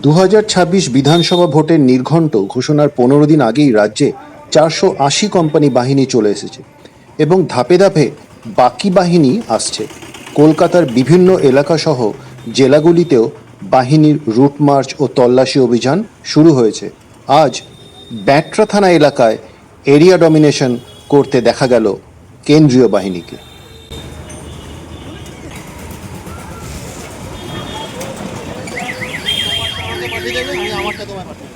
2026 বিধানসভা ভোটের নির্ঘণ্ট ঘোষণার 15 দিন আগেই রাজ্যে 480 কোম্পানি বাহিনী চলে এসেছে এবং ধাপে ধাপে বাকি বাহিনী আসছে। কলকাতার বিভিন্ন এলাকাসহ জেলাগুলিতেও বাহিনীর রুট মার্চ ও তল্লাশি অভিযান শুরু হয়েছে। আজ ব্যাটরা থানা এলাকায় এরিয়া ডমিনেশন করতে দেখা গেল কেন্দ্রীয় বাহিনীকে। আমাকে পাঠিয়ে দেবে, আমি আমারটা তোমায় পাঠিয়ে দেবো।